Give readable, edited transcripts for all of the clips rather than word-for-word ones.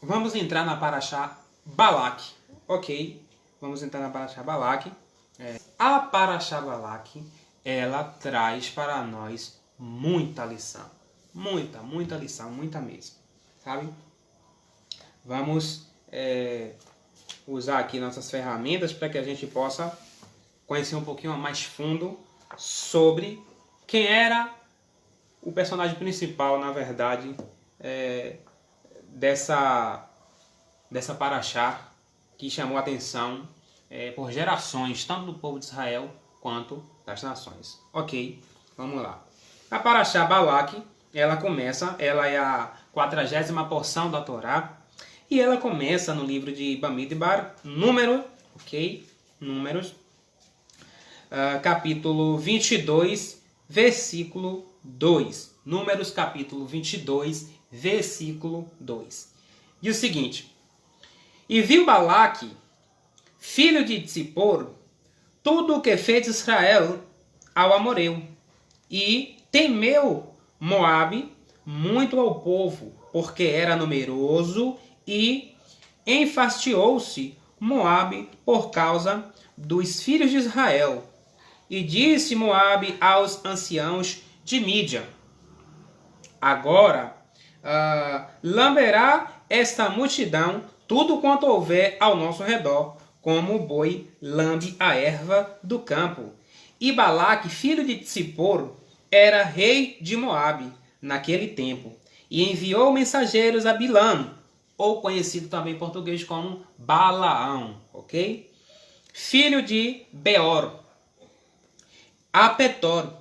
Vamos entrar na Parashá Balaque, ok? Vamos entrar na Parashá Balaque. A Parashá Balaque, ela traz para nós muita lição. Muita lição, muita mesmo, sabe? Vamos usar aqui nossas ferramentas para que a gente possa conhecer um pouquinho mais fundo sobre quem era o personagem principal, na verdade, dessa Parashá, que chamou a atenção por gerações, tanto do povo de Israel quanto das nações. Ok, vamos lá. A Parashá Balaque, ela é a 40ª porção da Torá, e ela começa no livro de Bamidbar, Números, capítulo 22, versículo 2. Números, capítulo 22, versículo 2. Diz o seguinte: E viu Balaque, filho de Tsippor, tudo o que fez Israel ao amoreu, e temeu Moabe muito ao povo, porque era numeroso, e enfastiou-se Moabe por causa dos filhos de Israel. E disse Moabe aos anciãos de Mídia: Agora lamberá esta multidão tudo quanto houver ao nosso redor, como o boi lambe a erva do campo. E Balaque, filho de Tsippor, era rei de Moabe naquele tempo, e enviou mensageiros a Bilã, ou conhecido também em português como Balaão, ok? Filho de Beor, a Petor,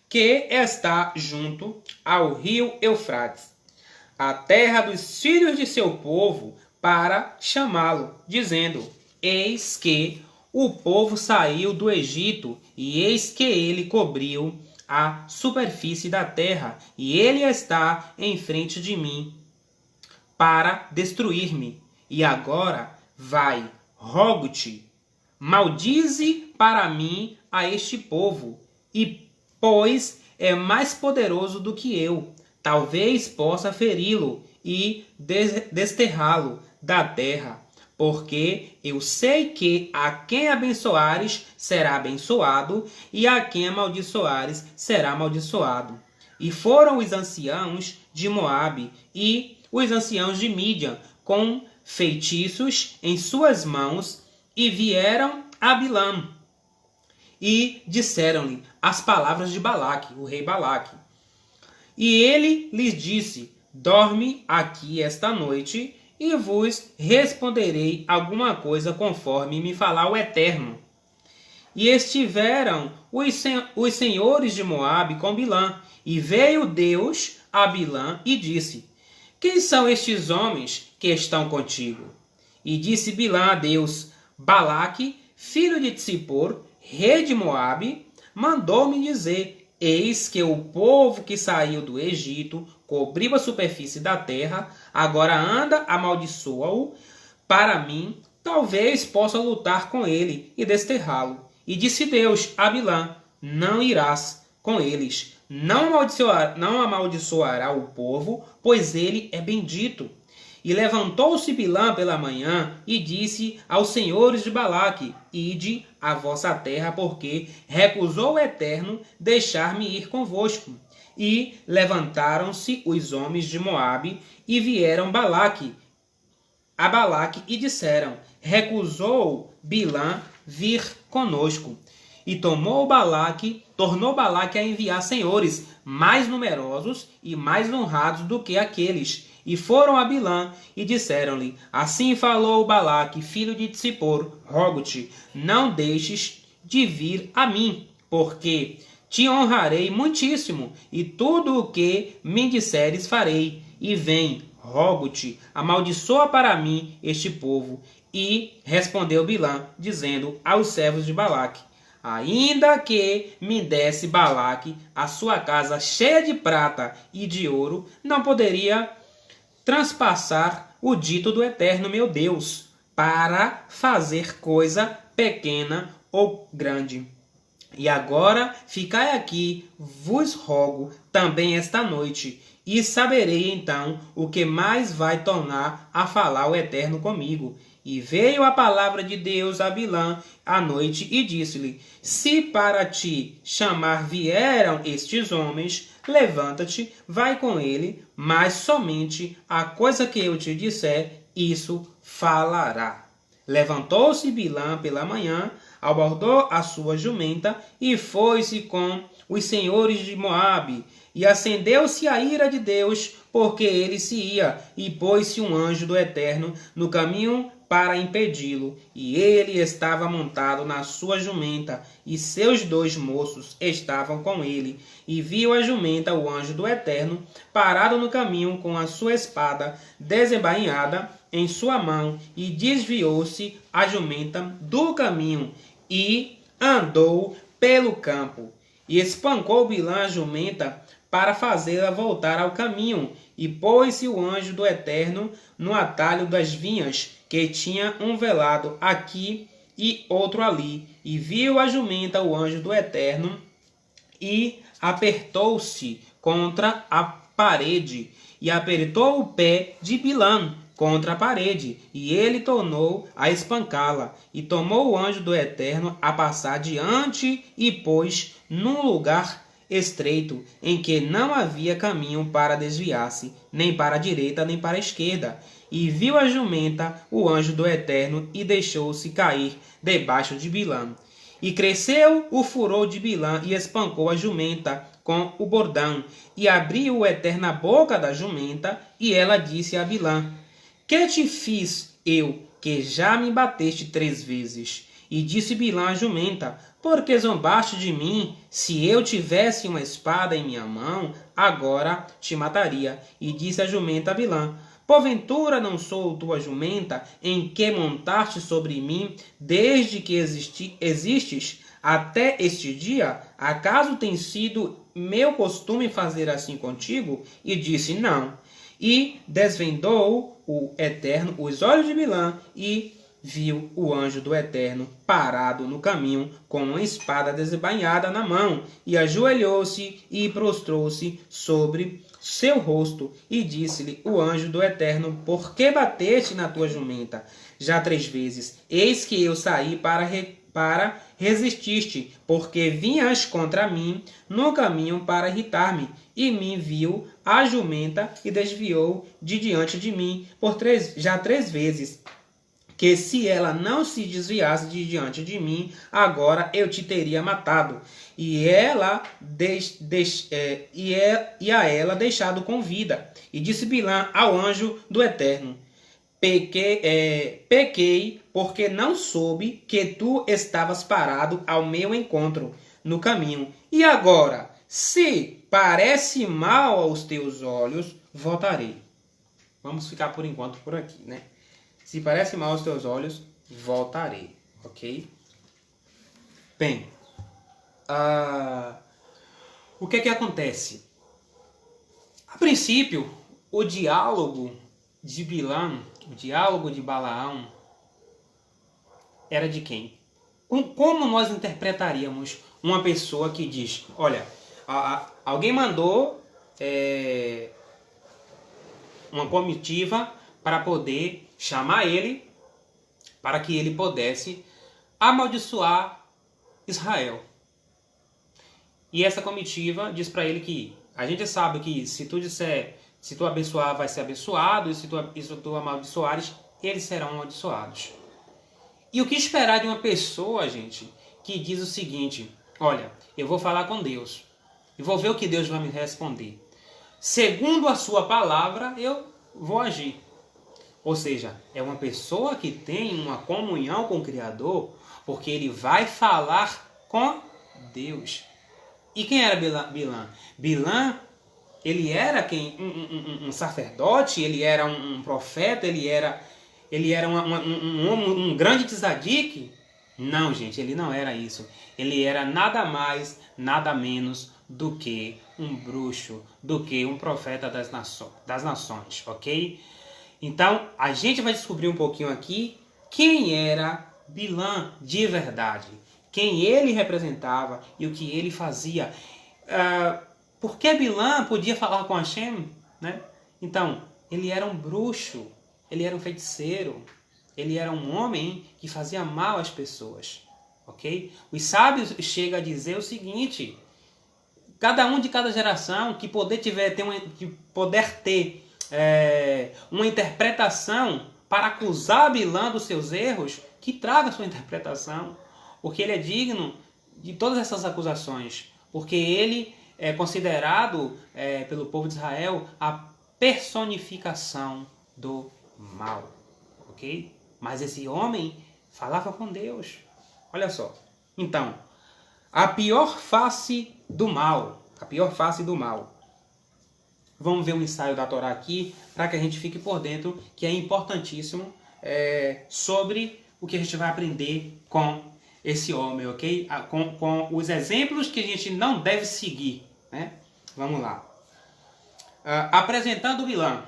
que está junto ao rio Eufrates, a terra dos filhos de seu povo, para chamá-lo, dizendo: Eis que o povo saiu do Egito, e eis que ele cobriu a superfície da terra, e ele está em frente de mim para destruir-me. E agora vai, rogo-te, maldize para mim a este povo, e pois é mais poderoso do que eu, talvez possa feri-lo e desterrá-lo da terra, porque eu sei que a quem abençoares será abençoado, e a quem amaldiçoares será amaldiçoado. E foram os anciãos de Moabe e os anciãos de Mídia com feitiços em suas mãos, e vieram a Bilã e disseram-lhe as palavras de Balaque, o rei Balaque. E ele lhes disse: Dorme aqui esta noite, e vos responderei alguma coisa conforme me falar o Eterno. E estiveram os senhores de Moabe com Bilã, e veio Deus a Bilã e disse: Quem são estes homens que estão contigo? E disse Bilã a Deus: Balaque, filho de Tsippor, rei de Moabe, mandou-me dizer: Eis que o povo que saiu do Egito cobriu a superfície da terra, agora anda, amaldiçoa-o para mim, talvez possa lutar com ele e desterrá-lo. E disse Deus a Bilã: Não irás com eles, não amaldiçoará o povo, pois ele é bendito. E levantou-se Bilã pela manhã e disse aos senhores de Balaque: Ide à vossa terra, porque recusou o Eterno deixar-me ir convosco. E levantaram-se os homens de Moabe e vieram a Balaque e disseram: Recusou Bilã vir conosco. E tornou Balaque a enviar senhores mais numerosos e mais honrados do que aqueles. E foram a Bilã e disseram-lhe: Assim falou Balaque, filho de Tsippor, rogo-te, não deixes de vir a mim, porque te honrarei muitíssimo, e tudo o que me disseres farei. E vem, rogo-te, amaldiçoa para mim este povo. E respondeu Bilã, dizendo aos servos de Balaque: Ainda que me desse Balaque a sua casa cheia de prata e de ouro, não poderia transpassar o dito do Eterno meu Deus, para fazer coisa pequena ou grande. E agora ficai aqui, vos rogo, também esta noite, e saberei então o que mais vai tornar a falar o Eterno comigo. E veio a palavra de Deus a Bilã à noite e disse-lhe: Se para ti chamar vieram estes homens, levanta-te, vai com ele, mas somente a coisa que eu te disser, isso falará. Levantou-se Bilã pela manhã, abordou a sua jumenta e foi-se com os senhores de Moabe. E acendeu-se a ira de Deus, porque ele se ia, e pôs-se um anjo do Eterno no caminho para impedi-lo. E ele estava montado na sua jumenta, e seus 2 moços estavam com ele. E viu a jumenta o anjo do Eterno, parado no caminho com a sua espada desembainhada em sua mão, e desviou-se a jumenta do caminho, e andou pelo campo. E espancou Bilã a jumenta para fazê-la voltar ao caminho, e pôs-se o anjo do Eterno no atalho das vinhas, que tinha um velado aqui e outro ali. E viu a jumenta o anjo do Eterno, e apertou-se contra a parede, e apertou o pé de Bilã contra a parede, e ele tornou a espancá-la, e tomou o anjo do Eterno a passar diante, e pôs num lugar estreito, em que não havia caminho para desviar-se, nem para a direita, nem para a esquerda. E viu a jumenta o anjo do Eterno, e deixou-se cair debaixo de Bilã. E cresceu o furor de Bilã, e espancou a jumenta com o bordão. E abriu o Eterno a boca da jumenta, e ela disse a Bilã: Que te fiz eu, que já me bateste 3 vezes? E disse Bilã à jumenta: Por que zombaste de mim? Se eu tivesse uma espada em minha mão, agora te mataria. E disse a jumenta a Bilã: Porventura não sou tua jumenta, em que montaste sobre mim, desde que existes até este dia? Acaso tem sido meu costume fazer assim contigo? E disse: Não. E desvendou o Eterno os olhos de Bilã, e viu o anjo do Eterno parado no caminho, com uma espada desembainhada na mão, e ajoelhou-se e prostrou-se sobre seu rosto, e disse-lhe o anjo do Eterno: Por que bateste na tua jumenta já 3 vezes? Eis que eu saí para resistir-te, porque vinhas contra mim no caminho para irritar-me, e me viu a jumenta e desviou de diante de mim já 3 vezes. Que se ela não se desviasse de diante de mim, agora eu te teria matado, e a ela deixado com vida. E disse Bilã ao anjo do Eterno: Pequei, porque não soube que tu estavas parado ao meu encontro no caminho. E agora, se parece mal aos teus olhos, voltarei. Vamos ficar por enquanto por aqui, né? Se parece mal aos teus olhos, voltarei, ok? Bem, o que acontece? A princípio, o diálogo de Bilã, o diálogo de Balaão, era de quem? Como nós interpretaríamos uma pessoa que diz: olha, alguém mandou uma comitiva para poder chamar ele, para que ele pudesse amaldiçoar Israel. E essa comitiva diz para ele que a gente sabe que se tu abençoar, vai ser abençoado, e se tu amaldiçoares, eles serão amaldiçoados. E o que esperar de uma pessoa, gente, que diz o seguinte: olha, eu vou falar com Deus e vou ver o que Deus vai me responder. Segundo a sua palavra, eu vou agir. Ou seja, é uma pessoa que tem uma comunhão com o Criador, porque ele vai falar com Deus. E quem era Bilã? Bilã, ele era um sacerdote, ele era um profeta, ele era um grande tzadik? Não, gente, ele não era isso. Ele era nada mais, nada menos do que um bruxo, do que um profeta das nações, ok? Então, a gente vai descobrir um pouquinho aqui quem era Bilã de verdade. Quem ele representava e o que ele fazia. Por que Bilã podia falar com Hashem? Né? Então, ele era um bruxo, ele era um feiticeiro, ele era um homem que fazia mal às pessoas. Ok? Os sábios chegam a dizer o seguinte: cada um de cada geração que puder ter uma interpretação para acusar Bilã dos seus erros, que traga sua interpretação, porque ele é digno de todas essas acusações, porque ele é considerado pelo povo de Israel a personificação do mal, ok? Mas esse homem falava com Deus. Olha só. Então, a pior face do mal. A pior face do mal. Vamos ver um ensaio da Torá aqui, para que a gente fique por dentro, que é importantíssimo, sobre o que a gente vai aprender com esse homem, ok? Com os exemplos que a gente não deve seguir, né? Vamos lá. Apresentando Bilã.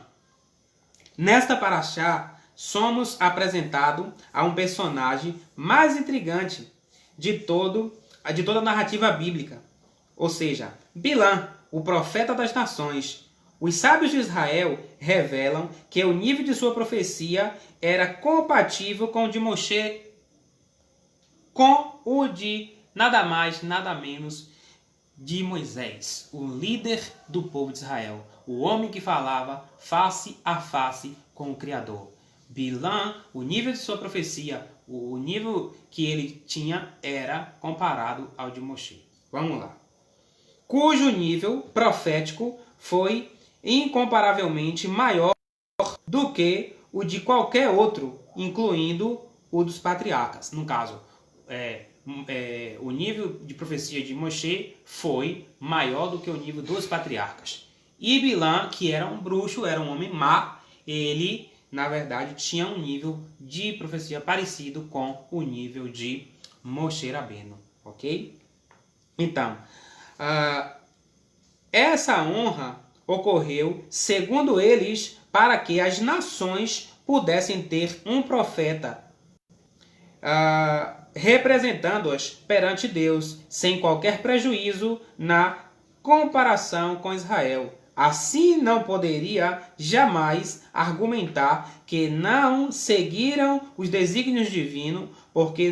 Nesta paraxá, somos apresentados a um personagem mais intrigante de toda a narrativa bíblica. Ou seja, Bilã, o profeta das nações. Os sábios de Israel revelam que o nível de sua profecia era compatível com o de Moshe, com o de nada mais, nada menos de Moisés, o líder do povo de Israel, o homem que falava face a face com o Criador. Bilã, o nível de sua profecia, o nível que ele tinha era comparado ao de Moshe. Vamos lá. Cujo nível profético foi incomparavelmente maior do que o de qualquer outro, incluindo o dos patriarcas. No caso, o nível de profecia de Moshe foi maior do que o nível dos patriarcas. E Bilã, que era um bruxo, era um homem má, ele, na verdade, tinha um nível de profecia parecido com o nível de Moshe Rabbeinu, ok? Então, essa honra ocorreu, segundo eles, para que as nações pudessem ter um profeta representando-as perante Deus, sem qualquer prejuízo na comparação com Israel. Assim não poderia jamais argumentar que não seguiram os desígnios divinos, porque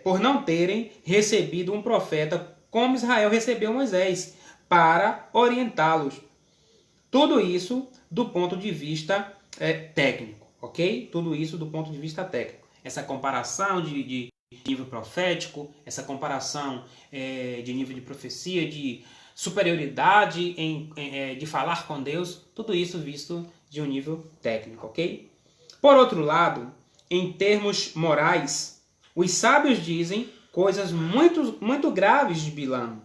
por não terem recebido um profeta como Israel recebeu Moisés, para orientá-los. Tudo isso do ponto de vista técnico, ok? Tudo isso do ponto de vista técnico. Essa comparação de nível profético, essa comparação de nível de profecia, de superioridade de falar com Deus, tudo isso visto de um nível técnico, ok? Por outro lado, em termos morais, os sábios dizem coisas muito, muito graves de Bilã,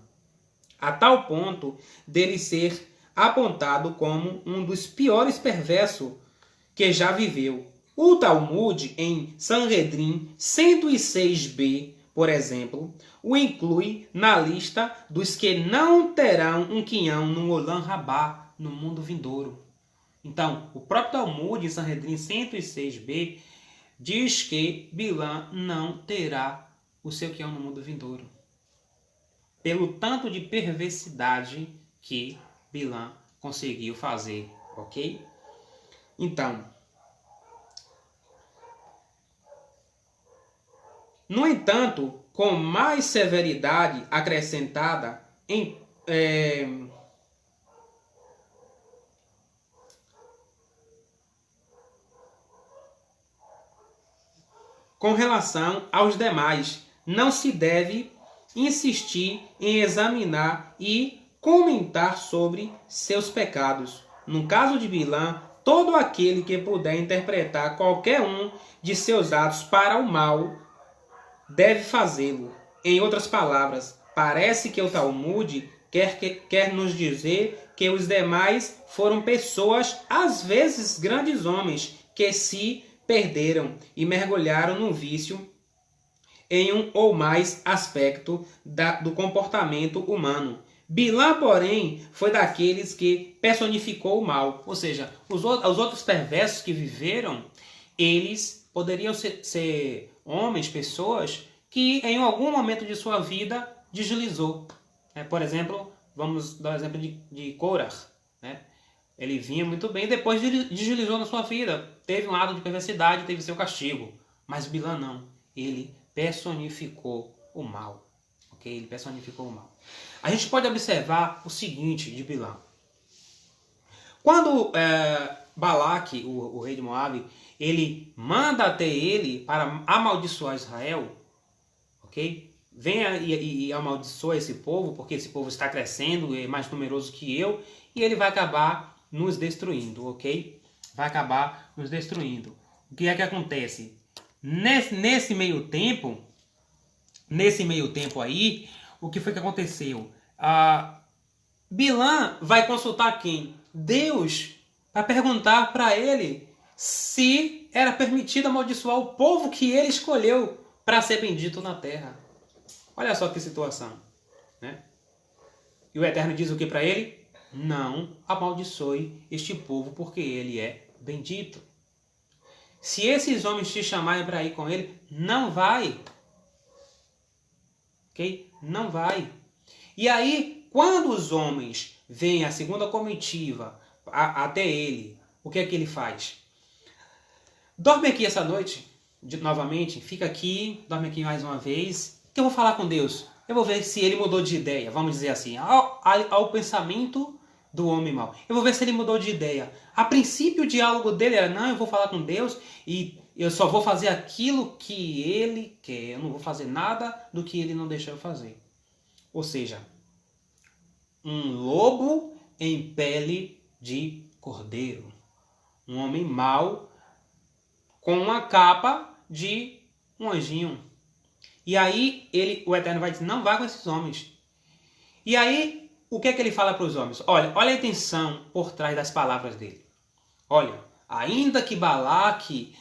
a tal ponto dele ser apontado como um dos piores perversos que já viveu. O Talmud, em Sanhedrin 106b, por exemplo, o inclui na lista dos que não terão um quinhão no Olam Rabá, no mundo vindouro. Então, o próprio Talmud, em Sanhedrin 106b, diz que Bilã não terá o seu quinhão no mundo vindouro, pelo tanto de perversidade que Bilã conseguiu fazer, ok? Então, no entanto, com mais severidade acrescentada com relação aos demais, não se deve insistir em examinar e comentar sobre seus pecados. No caso de Bilã, todo aquele que puder interpretar qualquer um de seus atos para o mal deve fazê-lo. Em outras palavras, parece que o Talmud quer nos dizer que os demais foram pessoas, às vezes grandes homens, que se perderam e mergulharam no vício em um ou mais aspecto do comportamento humano, Bilã, porém, foi daqueles que personificou o mal. Ou seja, os outros perversos que viveram, eles poderiam ser homens, pessoas que em algum momento de sua vida deslizou. Por exemplo, vamos dar o exemplo de Korah. Né? Ele vinha muito bem, depois deslizou na sua vida. Teve um ato de perversidade, teve seu castigo. Mas Bilã não. Ele personificou o mal. Okay? Ele personificou o mal. A gente pode observar o seguinte de Bilã. Quando Balaque, o rei de Moabe, ele manda até ele para amaldiçoar Israel, ok? Venha e amaldiçoa esse povo, porque esse povo está crescendo, é mais numeroso que eu, e ele vai acabar nos destruindo, ok? Vai acabar nos destruindo. O que é que acontece? Nesse meio tempo aí, o que foi que aconteceu? Bilã vai consultar quem? Deus, para perguntar para ele se era permitido amaldiçoar o povo que ele escolheu para ser bendito na terra. Olha só que situação. Né? E o Eterno diz o que para ele? Não amaldiçoe este povo, porque ele é bendito. Se esses homens te chamarem para ir com ele, não vai. Ok? Não vai. E aí, quando os homens vêm a segunda comitiva até ele, o que é que ele faz? Dorme aqui essa noite, novamente, fica aqui, dorme aqui mais uma vez, que eu vou falar com Deus. Eu vou ver se ele mudou de ideia, vamos dizer assim, ao pensamento do homem mau. Eu vou ver se ele mudou de ideia. A princípio o diálogo dele era, não, eu vou falar com Deus e eu só vou fazer aquilo que ele quer. Eu não vou fazer nada do que ele não deixou eu fazer. Ou seja, um lobo em pele de cordeiro. Um homem mau com uma capa de um anjinho. E aí o Eterno vai dizer, não vá com esses homens. E aí, o que é que ele fala para os homens? Olha a intenção por trás das palavras dele. Olha, ainda que Balaque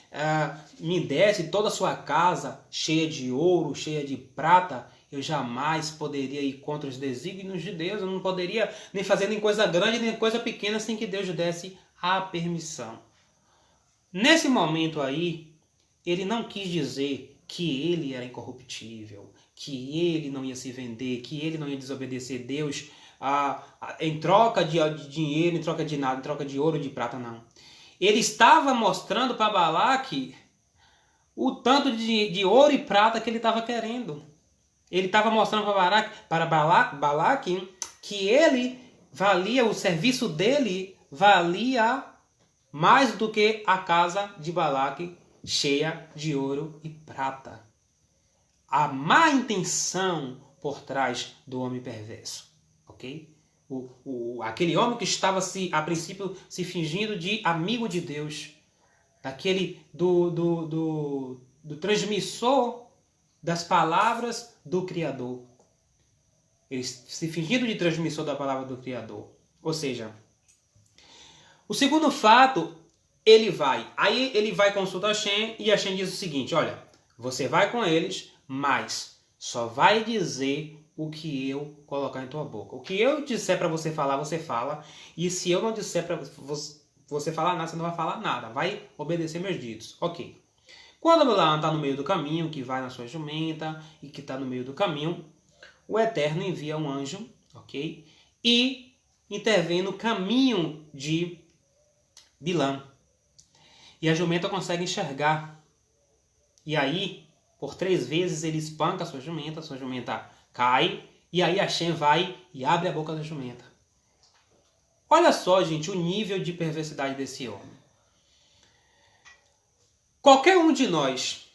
me desse toda a sua casa cheia de ouro, cheia de prata, eu jamais poderia ir contra os desígnios de Deus. Eu não poderia nem fazer nem coisa grande, nem coisa pequena, sem que Deus desse a permissão. Nesse momento aí, ele não quis dizer que ele era incorruptível, que ele não ia se vender, que ele não ia desobedecer Deus em troca de dinheiro, em troca de nada, em troca de ouro, de prata, não. Ele estava mostrando para Balaque o tanto de ouro e prata que ele estava querendo. Ele estava mostrando para Balaque que ele valia, o serviço dele valia mais do que a casa de Balaque cheia de ouro e prata. A má intenção por trás do homem perverso. Ok? Aquele homem que estava a princípio se fingindo de amigo de Deus. Daquele do transmissor das palavras do Criador. Ele se fingindo de transmissor da palavra do Criador. Ou seja, o segundo fato, aí ele vai consultar Hashem e Hashem diz o seguinte, olha, você vai com eles, mas só vai dizer o que eu colocar em tua boca. O que eu disser para você falar, você fala, e se eu não disser para você falar nada, você não vai falar nada, vai obedecer meus ditos. Ok. Quando Balaão está no meio do caminho, que vai na sua jumenta e que está no meio do caminho, o Eterno envia um anjo, ok? E intervém no caminho de Bilã. E a jumenta consegue enxergar. E aí, por 3 vezes, ele espanca a sua jumenta cai, e aí Hashem vai e abre a boca da jumenta. Olha só, gente, o nível de perversidade desse homem. Qualquer um de nós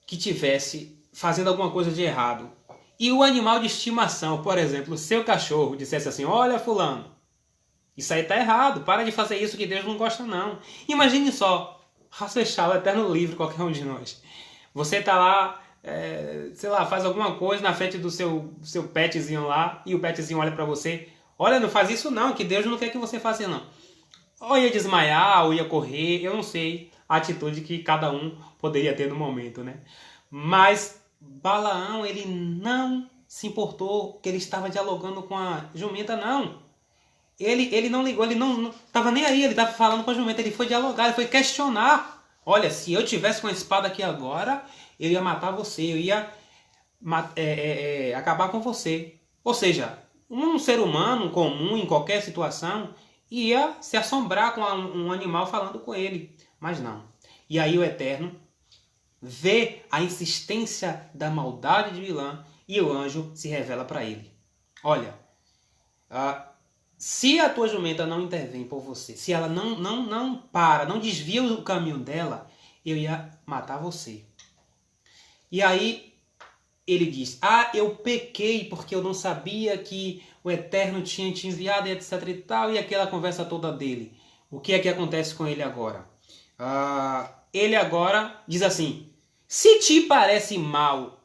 que tivesse fazendo alguma coisa de errado, e o animal de estimação, por exemplo, o seu cachorro, dissesse assim, olha fulano, isso aí tá errado, para de fazer isso que Deus não gosta não. Imagine só, fechar o eterno livre qualquer um de nós. Você tá lá, sei lá, faz alguma coisa na frente do seu petzinho lá, e o petzinho olha pra você, olha, não faz isso não, que Deus não quer que você faça não. Ou ia desmaiar, ou ia correr, eu não sei a atitude que cada um poderia ter no momento, né? Mas Balaão, ele não se importou que ele estava dialogando com a jumenta, não. Ele não ligou, ele não estava nem aí, ele estava falando com a jumenta, ele foi dialogar, ele foi questionar. Olha, se eu tivesse com a espada aqui agora, eu ia matar você, eu ia acabar com você. Ou seja, um ser humano comum em qualquer situação ia se assombrar com um animal falando com ele, mas não. E aí o Eterno vê a insistência da maldade de Bilam e o anjo se revela para ele. Olha, se a tua jumenta não intervém por você, se ela não para, não desvia o caminho dela, eu ia matar você. E aí ele diz, eu pequei porque eu não sabia que o Eterno tinha te enviado e etc e tal, e aquela conversa toda dele. O que é que acontece com ele agora? Ele agora diz assim, se te parece mal,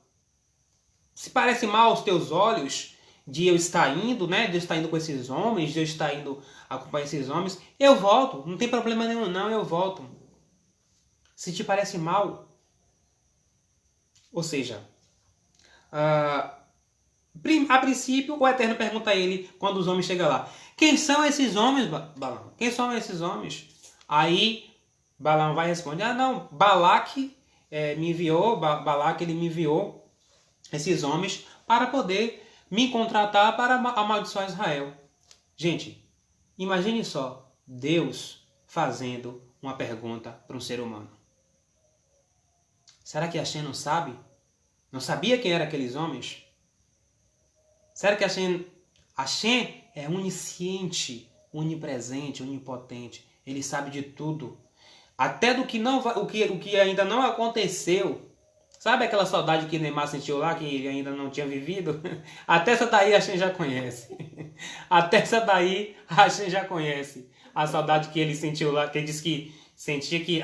se parece mal aos teus olhos de eu estar indo, né, de eu estar indo com esses homens, de eu estar indo acompanhar esses homens, eu volto, não tem problema nenhum não, eu volto. Se te parece mal, ou seja, a princípio o Eterno pergunta a ele, quando os homens chegam lá, quem são esses homens, Balaão? Quem são esses homens? Aí Balaão vai responder, não, Balaque me enviou, Balaque ele me enviou esses homens para poder me contratar para amaldiçoar Israel. Gente, imagine só, Deus fazendo uma pergunta para um ser humano. Será que Hashem não sabe? Não sabia quem eram aqueles homens? Será que Hashem é onisciente, onipresente, onipotente? Ele sabe de tudo. Até do que, o que ainda não aconteceu. Sabe aquela saudade que Neymar sentiu lá, que ele ainda não tinha vivido? Até essa daí Hashem já conhece. Até essa daí Hashem já conhece. A saudade que ele sentiu lá, que ele disse que sentia que...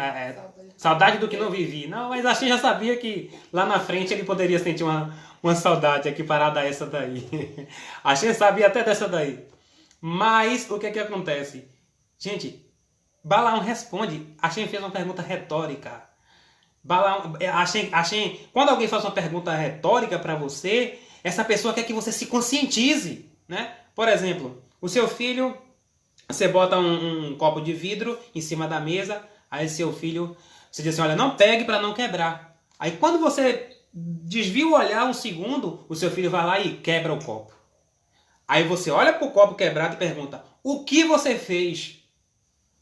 saudade do que não vivi. Não, mas Hashem já sabia que lá na frente ele poderia sentir uma saudade equiparada a essa daí. Hashem sabia até dessa daí. Mas o que é que acontece? Gente, Balaão responde. Hashem fez uma pergunta retórica. Balaão, Hashem, quando alguém faz uma pergunta retórica para você, essa pessoa quer que você se conscientize, né? Por exemplo, o seu filho, você bota um copo de vidro em cima da mesa, aí seu filho, você diz assim, olha, não pegue para não quebrar. Aí quando você desvia o olhar um segundo, o seu filho vai lá e quebra o copo. Aí você olha para o copo quebrado e pergunta, o que você fez?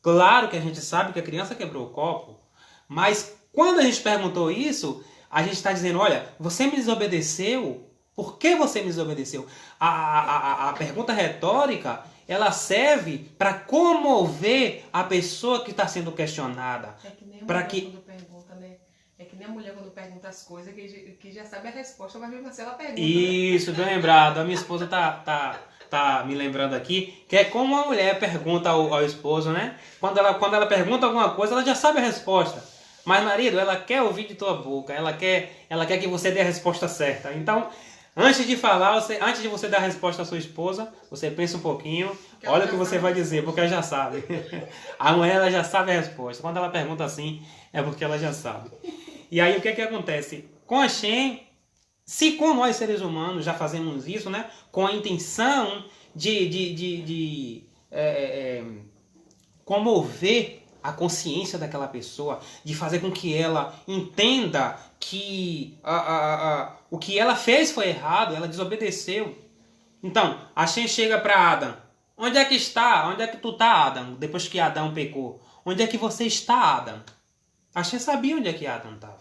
Claro que a gente sabe que a criança quebrou o copo, mas quando a gente perguntou isso, a gente está dizendo, olha, você me desobedeceu? Por que você me desobedeceu? A pergunta retórica, ela serve para comover a pessoa que está sendo questionada. É que nem a mulher quando pergunta, né? É que nem a mulher quando pergunta as coisas, que já sabe a resposta, mas mesmo assim ela pergunta. Isso, bem lembrado. A minha esposa tá me lembrando aqui, que é como a mulher pergunta ao esposo, né? Quando ela pergunta alguma coisa, ela já sabe a resposta. Mas, marido, ela quer ouvir de tua boca, ela quer que você dê a resposta certa. Então, antes de falar, antes de você dar a resposta à sua esposa, você pensa um pouquinho, olha o que você vai dizer, porque ela já sabe. A mulher ela já sabe a resposta. Quando ela pergunta assim, é porque ela já sabe. E aí, o que acontece? Com Hashem, se com nós seres humanos já fazemos isso, né, com a intenção de comover a consciência daquela pessoa, de fazer com que ela entenda que o que ela fez foi errado, ela desobedeceu. Então, Hashem chega para Adão. Onde é que está? Onde é que tu está, Adão? Depois que Adão pecou. Onde é que você está, Adão? Hashem sabia onde é que Adão estava.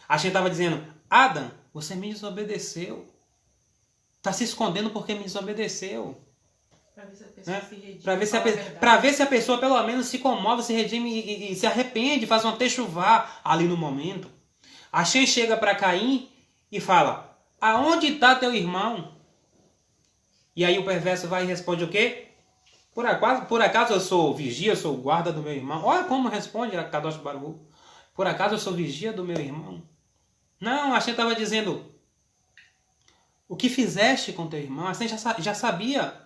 Hashem estava dizendo, Adão, você me desobedeceu. Está se escondendo porque me desobedeceu. Para ver se a pessoa se redime. Para ver se a pessoa pelo menos se comove, se redime e se arrepende, faz uma techuvá ali no momento. Hashem chega para Caim e fala, aonde está teu irmão? E aí o perverso vai e responde o quê? Por acaso eu sou vigia, eu sou guarda do meu irmão? Olha como responde a Kadosh Baruch. Por acaso eu sou vigia do meu irmão? Não, Hashem estava dizendo, o que fizeste com teu irmão? Hashem já sabia.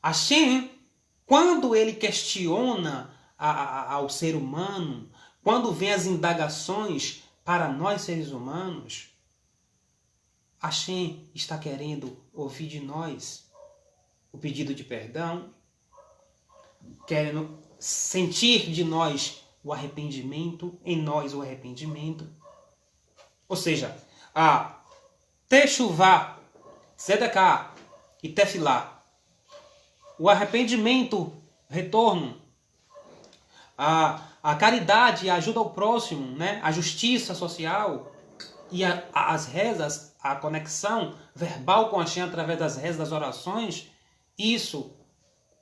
Hashem, quando ele questiona ao ser humano, quando vem as indagações para nós seres humanos, Hashem está querendo ouvir de nós o pedido de perdão, querendo sentir de nós o arrependimento, em nós o arrependimento. Ou seja, a Teshuvá, Tzedakah e Tefilá, o arrependimento, retorno, a caridade, a ajuda ao próximo, né? A justiça social e as rezas, a conexão verbal com Hashem através das rezas, das orações, isso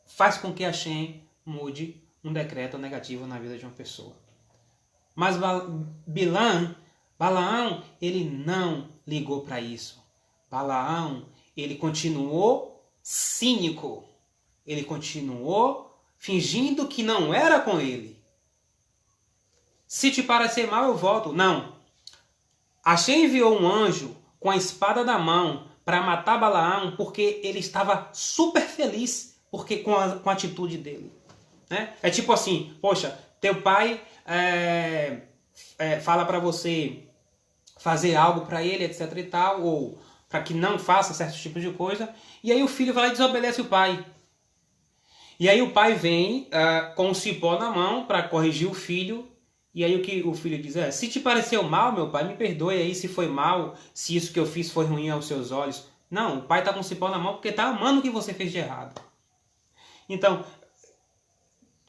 faz com que Hashem mude um decreto negativo na vida de uma pessoa. Mas Balaão, ele não ligou para isso. Balaão, ele continuou cínico. Ele continuou fingindo que não era com ele. Se te parecer mal, eu volto. Não. Hashem enviou um anjo com a espada na mão para matar Balaão porque ele estava super feliz com a atitude dele. Né? É tipo assim, poxa, teu pai fala para você fazer algo para ele, etc e tal, ou para que não faça certos tipos de coisa, e aí o filho vai lá e desobedece o pai. E aí o pai vem com um cipó na mão para corrigir o filho, e aí o que o filho diz se te pareceu mal, meu pai, me perdoe aí se foi mal, se isso que eu fiz foi ruim aos seus olhos. Não, o pai está com o cipó na mão porque está amando o que você fez de errado. Então,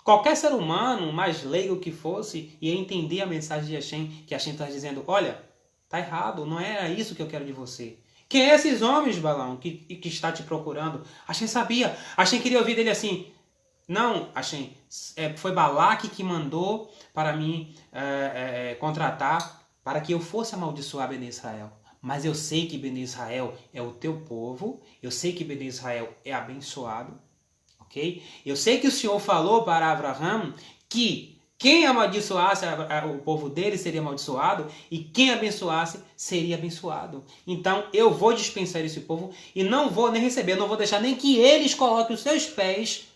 qualquer ser humano, mais leigo que fosse, ia entender a mensagem de Hashem, que Hashem está dizendo, olha, tá errado, não é isso que eu quero de você. Quem é esses homens, Balaão, que está te procurando? Hashem sabia, Hashem queria ouvir dele assim, não, Hashem, foi Balaque que mandou para mim contratar para que eu fosse amaldiçoar Bene Israel. Mas eu sei que Bene Israel é o teu povo, eu sei que Bene Israel é abençoado, ok? Eu sei que o Senhor falou para Abraham que quem amaldiçoasse o povo dele seria amaldiçoado e quem abençoasse seria abençoado. Então eu vou dispensar esse povo e não vou nem receber, não vou deixar nem que eles coloquem os seus pés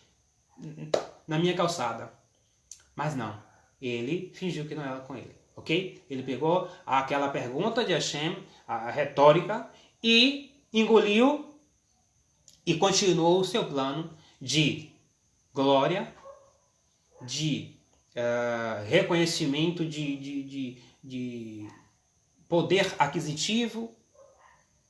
na minha calçada. Mas não, ele fingiu que não era com ele, ok? Ele pegou aquela pergunta de Hashem, a retórica, e engoliu e continuou o seu plano de glória, de reconhecimento, de poder aquisitivo,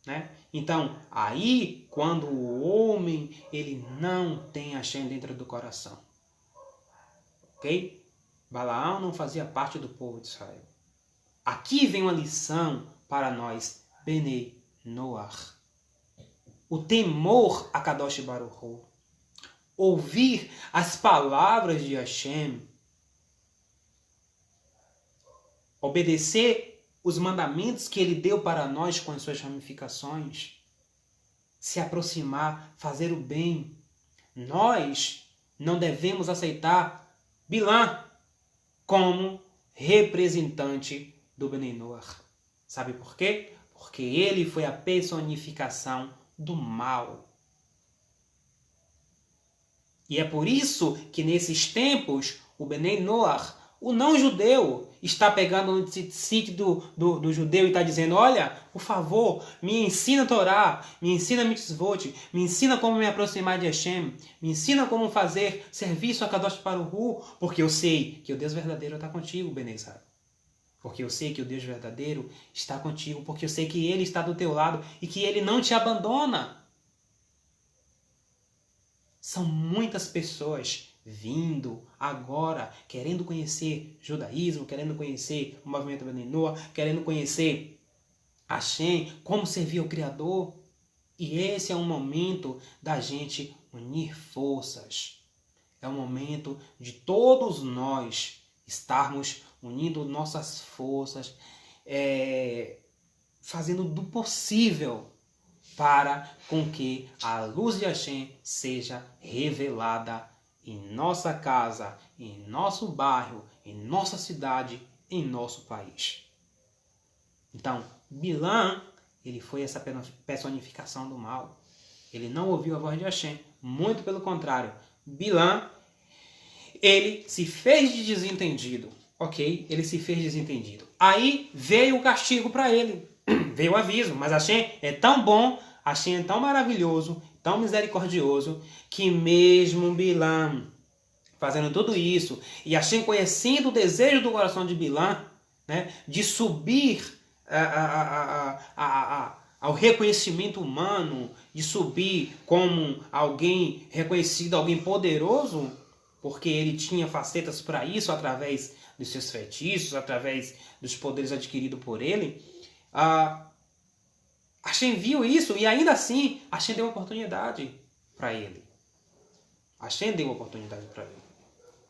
né? Então, aí, quando o homem ele não tem Hashem dentro do coração, ok? Balaão não fazia parte do povo de Israel. Aqui vem uma lição para nós, Bnei Noach. O temor a Kadosh Baruch Hu. Ouvir as palavras de Hashem. Obedecer os mandamentos que ele deu para nós com as suas ramificações. Se aproximar, fazer o bem. Nós não devemos aceitar Bilã como representante do Bnei Noach. Sabe por quê? Porque ele foi a personificação do mal. E é por isso que nesses tempos o Bnei Noach, o não-judeu, está pegando no sítio do judeu e está dizendo, olha, por favor, me ensina a Torá, me ensina mitzvot, me ensina como me aproximar de Hashem, me ensina como fazer serviço a Kadosh Baruch Hu, porque eu sei que o Deus verdadeiro está contigo, Bnei Israel. Porque eu sei que o Deus verdadeiro está contigo, porque eu sei que Ele está do teu lado e que Ele não te abandona. São muitas pessoas vindo agora, querendo conhecer judaísmo, querendo conhecer o movimento Bnei Noach, querendo conhecer Hashem, como servir ao Criador. E esse é um momento da gente unir forças. É um momento de todos nós estarmos unindo nossas forças, fazendo do possível para com que a luz de Hashem seja revelada em nossa casa, em nosso bairro, em nossa cidade, em nosso país. Então, Bilã, ele foi essa personificação do mal. Ele não ouviu a voz de Hashem, muito pelo contrário. Bilã, ele se fez de desentendido, ok? Ele se fez desentendido. Aí veio o castigo para ele. veio o aviso, mas Hashem é tão bom, Hashem é tão maravilhoso, tão misericordioso, que mesmo Bilam fazendo tudo isso, e Hashem conhecendo o desejo do coração de Bilam, né, de subir ao reconhecimento humano, de subir como alguém reconhecido, alguém poderoso, porque ele tinha facetas para isso através dos seus feitiços, através dos poderes adquiridos por ele. Hashem viu isso e ainda assim Hashem deu uma oportunidade para ele. Hashem deu uma oportunidade para ele.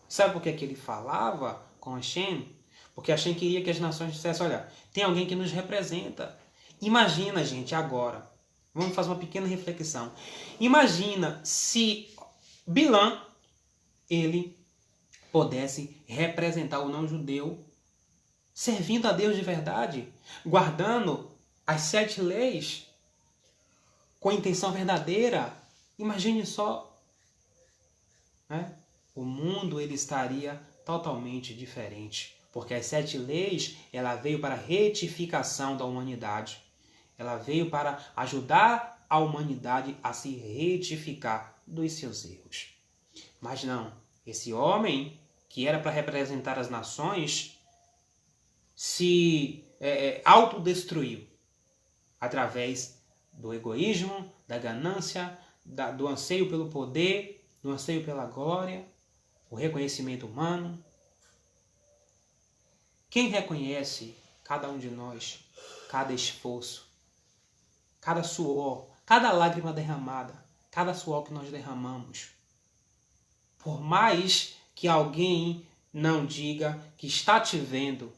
Sabe por que ele falava com Hashem? Porque Hashem queria que as nações dissessem, olha, tem alguém que nos representa. Imagina, gente, agora. Vamos fazer uma pequena reflexão. Imagina se Bilam, ele pudesse representar o não-judeu, servindo a Deus de verdade, guardando as 7 leis com intenção verdadeira. Imagine só, né? O mundo ele estaria totalmente diferente, porque as 7 leis ela veio para a retificação da humanidade. Ela veio para ajudar a humanidade a se retificar dos seus erros. Mas não, esse homem que era para representar as nações se autodestruiu através do egoísmo, da ganância, do anseio pelo poder, do anseio pela glória, o reconhecimento humano. Quem reconhece cada um de nós, cada esforço, cada suor, cada lágrima derramada, cada suor que nós derramamos? Por mais que alguém não diga que está te vendo,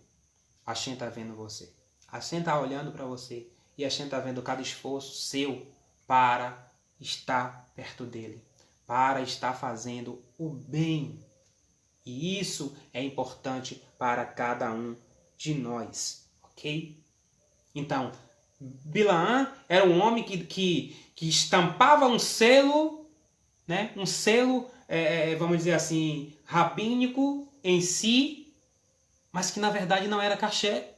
Hashem está vendo você. Hashem está olhando para você e Hashem está vendo cada esforço seu para estar perto dele, para estar fazendo o bem. E isso é importante para cada um de nós, ok? Então, Bilaam era um homem que estampava um selo, né? Um selo, vamos dizer assim, rabínico em si, mas que na verdade não era caché.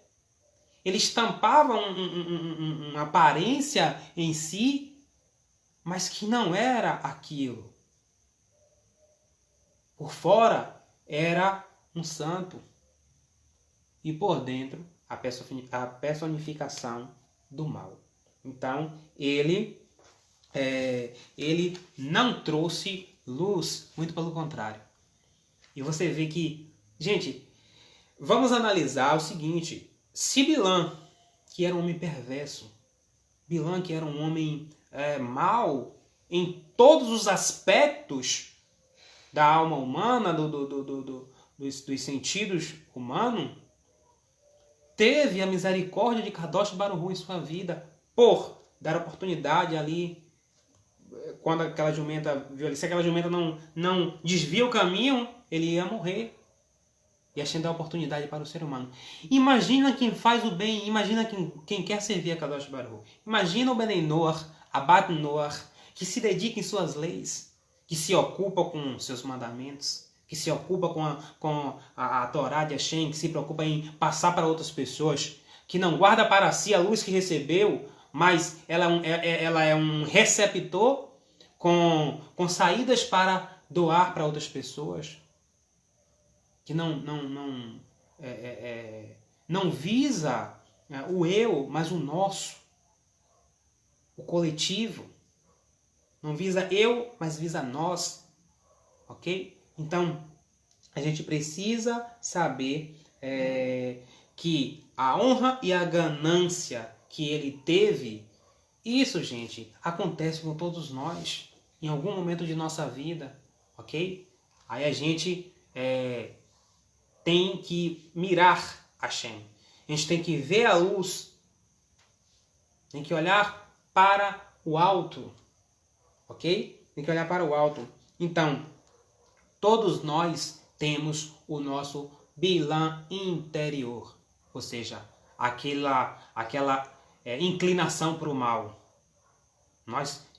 Ele estampava uma aparência em si, mas que não era aquilo. Por fora era um santo e por dentro a personificação do mal. Então ele não trouxe luz, muito pelo contrário. E você vê que, gente, vamos analisar o seguinte: se Bilam, que era um homem perverso, Bilam, que era um homem mau em todos os aspectos da alma humana, dos sentidos humanos, teve a misericórdia de Kadosh Baruch Hu em sua vida por dar oportunidade ali, quando aquela jumenta viu ali, se aquela jumenta não desvia o caminho, ele ia morrer. E Hashem dá a oportunidade para o ser humano. Imagina quem faz o bem, imagina quem quer servir a Kadosh Baruch Hu. Imagina o Benei Noach, Abat Noach, que se dedica em suas leis, que se ocupa com seus mandamentos, que se ocupa com a Torá de Hashem, que se preocupa em passar para outras pessoas, que não guarda para si a luz que recebeu, mas ela é um receptor com saídas para doar para outras pessoas, que não visa o eu, mas o nosso, o coletivo. Não visa eu, mas visa nós, ok? Então, a gente precisa saber que a honra e a ganância que ele teve, isso, gente, acontece com todos nós, em algum momento de nossa vida, ok? Aí a gente tem que mirar Hashem. A gente tem que ver a luz, tem que olhar para o alto, ok? Tem que olhar para o alto. Então, todos nós temos o nosso Bilam interior, ou seja, aquela inclinação para o mal.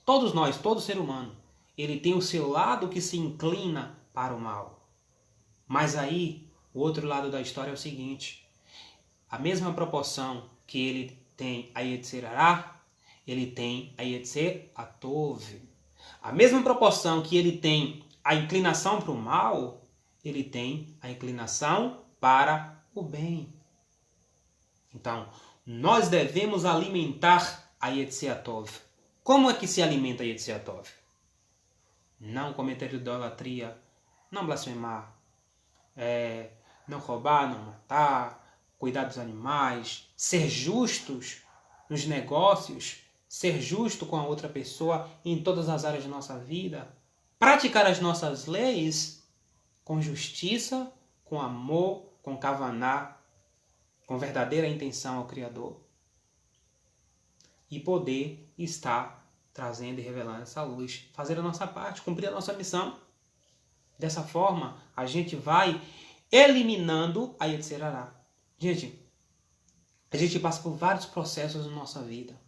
Todo ser humano, ele tem o seu lado que se inclina para o mal. Mas aí, o outro lado da história é o seguinte: a mesma proporção que ele tem a Yetzer Hará, ele tem a Yetzer Atov. A mesma proporção que ele tem a inclinação para o mal, ele tem a inclinação para o bem. Então, nós devemos alimentar a Yetzer Atov. Como é que se alimenta a Yetzer Atov? Não cometer idolatria, não blasfemar, não roubar, não matar, cuidar dos animais, ser justos nos negócios, ser justo com a outra pessoa em todas as áreas de nossa vida, praticar as nossas leis com justiça, com amor, com kavaná, com verdadeira intenção ao Criador, e poder estar trazendo e revelando essa luz, fazer a nossa parte, cumprir a nossa missão. Dessa forma, a gente vai eliminando a Yetzer Hará. Gente, a gente passa por vários processos na nossa vida.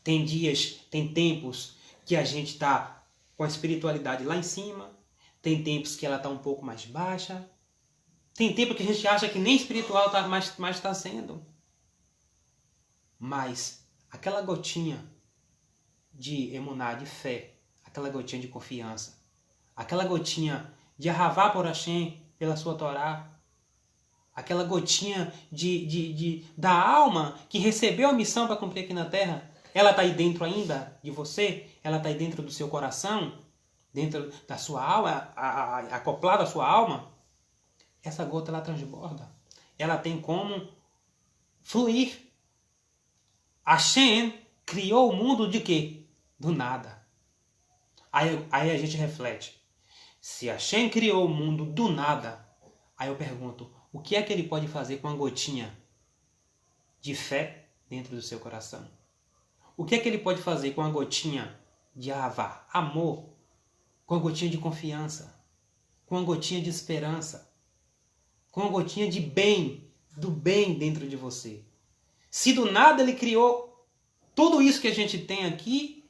Tem dias, tem tempos que a gente está com a espiritualidade lá em cima, tem tempos que ela está um pouco mais baixa, tem tempo que a gente acha que nem espiritual mais está sendo. Mas aquela gotinha de emuná, de fé, aquela gotinha de confiança, aquela gotinha de arravá por Hashem pela sua Torá, aquela gotinha da alma que recebeu a missão para cumprir aqui na Terra, ela está aí dentro ainda de você? Ela está aí dentro do seu coração? Dentro da sua alma? Acoplada à sua alma? Essa gota, ela transborda. Ela tem como fluir. Hashem criou o mundo de quê? Do nada. Aí a gente reflete. Se Hashem criou o mundo do nada, aí eu pergunto, o que é que ele pode fazer com uma gotinha de fé dentro do seu coração? O que é que ele pode fazer com uma gotinha de avá, amor, com uma gotinha de confiança, com uma gotinha de esperança, com uma gotinha de bem, do bem dentro de você? Se do nada ele criou tudo isso que a gente tem aqui,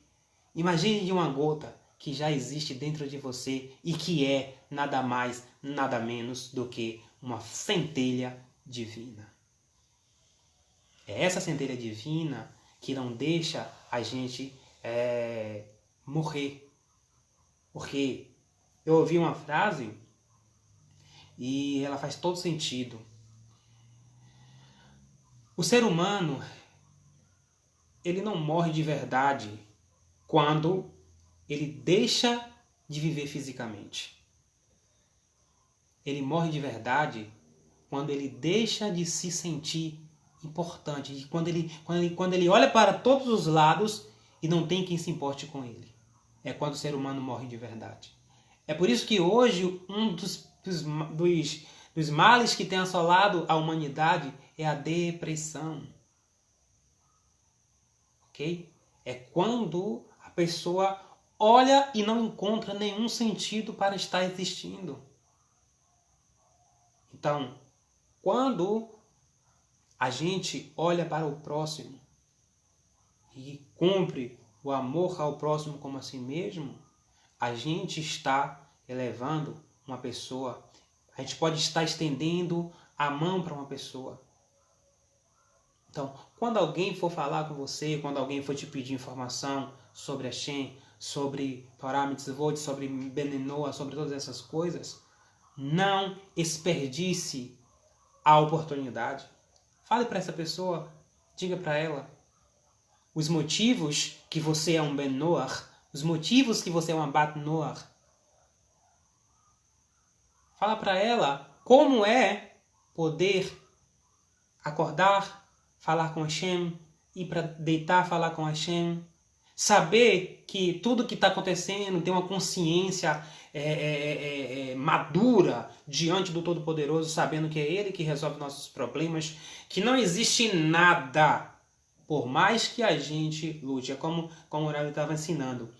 imagine de uma gota que já existe dentro de você e que é nada mais, nada menos do que uma centelha divina. É essa centelha divina que não deixa a gente morrer. Porque eu ouvi uma frase e ela faz todo sentido. O ser humano, ele não morre de verdade quando ele deixa de viver fisicamente. Ele morre de verdade quando ele deixa de se sentir importante, quando ele olha para todos os lados e não tem quem se importe com ele. É quando o ser humano morre de verdade. É por isso que hoje um dos males que tem assolado a humanidade é a depressão. Ok? É quando a pessoa olha e não encontra nenhum sentido para estar existindo. Então, quando a gente olha para o próximo e cumpre o amor ao próximo como a si mesmo, a gente está elevando uma pessoa. A gente pode estar estendendo a mão para uma pessoa. Então, quando alguém for falar com você, quando alguém for te pedir informação sobre Hashem, sobre Torá, Mitzvot, sobre Ben Noah, sobre todas essas coisas, não desperdice a oportunidade. Fale para essa pessoa, diga para ela os motivos que você é um Ben Noah, os motivos que você é uma Bat Noah. Fala para ela como é poder acordar, falar com Hashem, ir para deitar, falar com Hashem, saber que tudo que está acontecendo tem uma consciência madura diante do Todo-Poderoso, sabendo que é Ele que resolve nossos problemas, que não existe nada, por mais que a gente lute. É como o Rabi estava ensinando.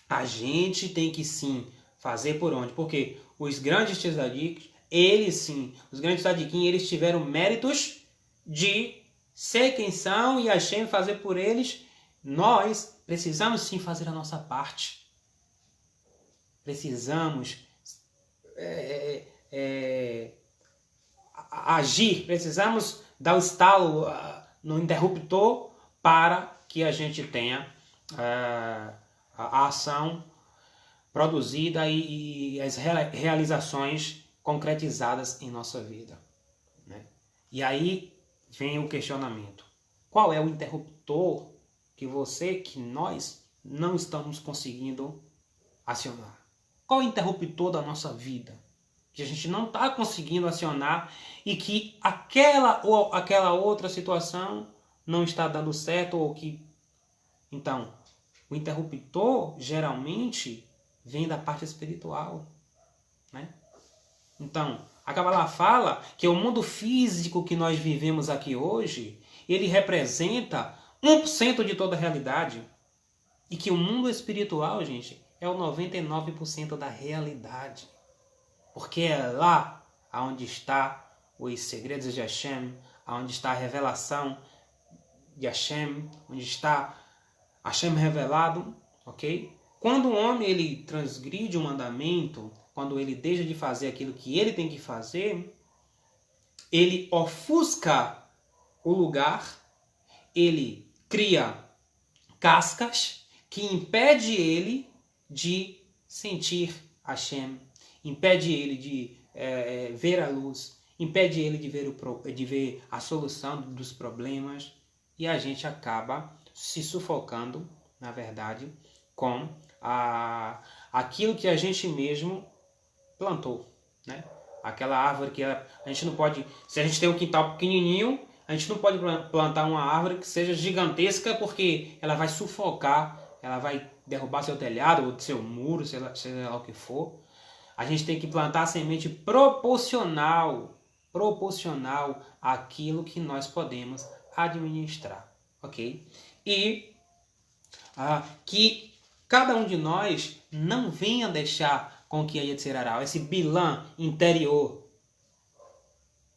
A gente tem que sim fazer por onde? Porque os grandes tzadikim, eles sim, os grandes tzadikim, eles tiveram méritos de ser quem são e Hashem fazer por eles. Nós precisamos sim fazer a nossa parte. Precisamos agir, precisamos dar o estalo, no interruptor para que a gente tenha a ação produzida e as realizações concretizadas em nossa vida, né? E aí vem o questionamento. Qual é o interruptor que nós não estamos conseguindo acionar? Qual é o interruptor da nossa vida que a gente não está conseguindo acionar e que aquela outra situação não está dando certo ou que... Então, o interruptor geralmente vem da parte espiritual, né? Então, a Kabbalah fala que o mundo físico que nós vivemos aqui hoje, ele representa 1% de toda a realidade. E que o mundo espiritual, gente, é o 99% da realidade. Porque é lá onde está os segredos de Hashem, onde está a revelação de Hashem, onde está Hashem revelado, ok? Quando o homem ele transgride o mandamento, quando ele deixa de fazer aquilo que ele tem que fazer, ele ofusca o lugar, ele cria cascas que impede ele de sentir Hashem, impede ele de ver a luz, impede ele de ver a solução dos problemas, e a gente acaba se sufocando, na verdade, com aquilo que a gente mesmo plantou, né? Aquela árvore que a gente não pode... Se a gente tem um quintal pequenininho, a gente não pode plantar uma árvore que seja gigantesca, porque ela vai sufocar, ela vai derrubar seu telhado ou seu muro, seja lá o que for. A gente tem que plantar a semente proporcional àquilo que nós podemos administrar, ok? E que cada um de nós não venha deixar com que a Yetzirará, esse bilã interior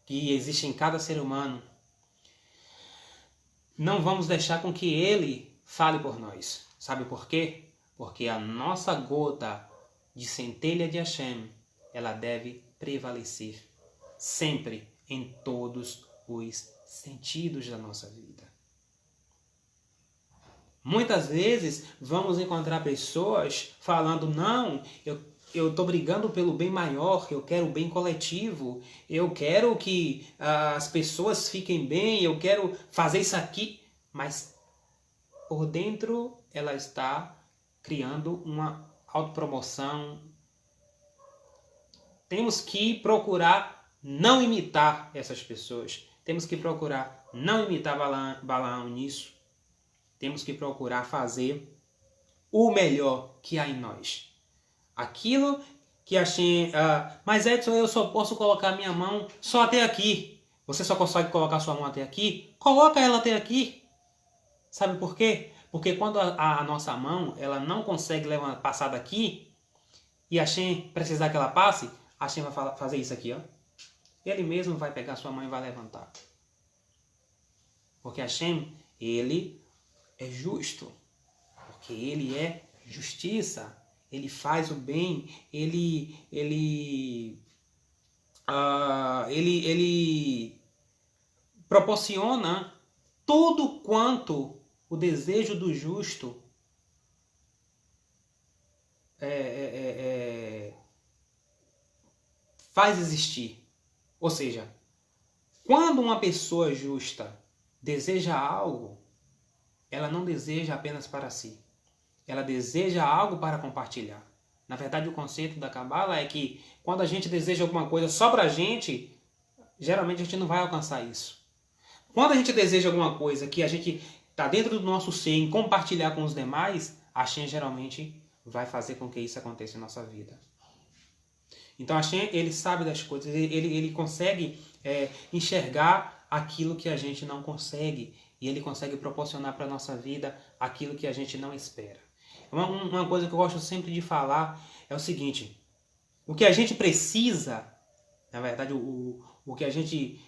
que existe em cada ser humano, não vamos deixar com que ele fale por nós. Sabe por quê? Porque a nossa gota de centelha de Hashem, ela deve prevalecer sempre em todos os sentidos da nossa vida. Muitas vezes vamos encontrar pessoas falando, não, eu estou brigando pelo bem maior, eu quero o bem coletivo, eu quero que as pessoas fiquem bem, eu quero fazer isso aqui, mas por dentro ela está criando uma autopromoção. Temos que procurar não imitar essas pessoas, temos que procurar não imitar Balaão nisso, temos que procurar fazer o melhor que há em nós. Aquilo que achei... mas Edson, eu só posso colocar minha mão só até aqui. Você só consegue colocar sua mão até aqui? Coloca ela até aqui. Sabe por quê? Porque quando a nossa mão ela não consegue passar daqui, e Hashem precisar que ela passe, Hashem vai fazer isso aqui, ó. Ele mesmo vai pegar sua mão e vai levantar. Porque Hashem, ele é justo. Porque ele é justiça. Ele faz o bem. Ele proporciona tudo quanto o desejo do justo faz existir. Ou seja, quando uma pessoa justa deseja algo, ela não deseja apenas para si. Ela deseja algo para compartilhar. Na verdade, o conceito da Kabbalah é que quando a gente deseja alguma coisa só para a gente, geralmente a gente não vai alcançar isso. Quando a gente deseja alguma coisa que a gente está dentro do nosso ser em compartilhar com os demais, a Hashem geralmente vai fazer com que isso aconteça em nossa vida. Então Hashem, ele sabe das coisas, ele consegue enxergar aquilo que a gente não consegue, e ele consegue proporcionar para a nossa vida aquilo que a gente não espera. Uma coisa que eu gosto sempre de falar é o seguinte: o que a gente precisa, na verdade, o que a gente,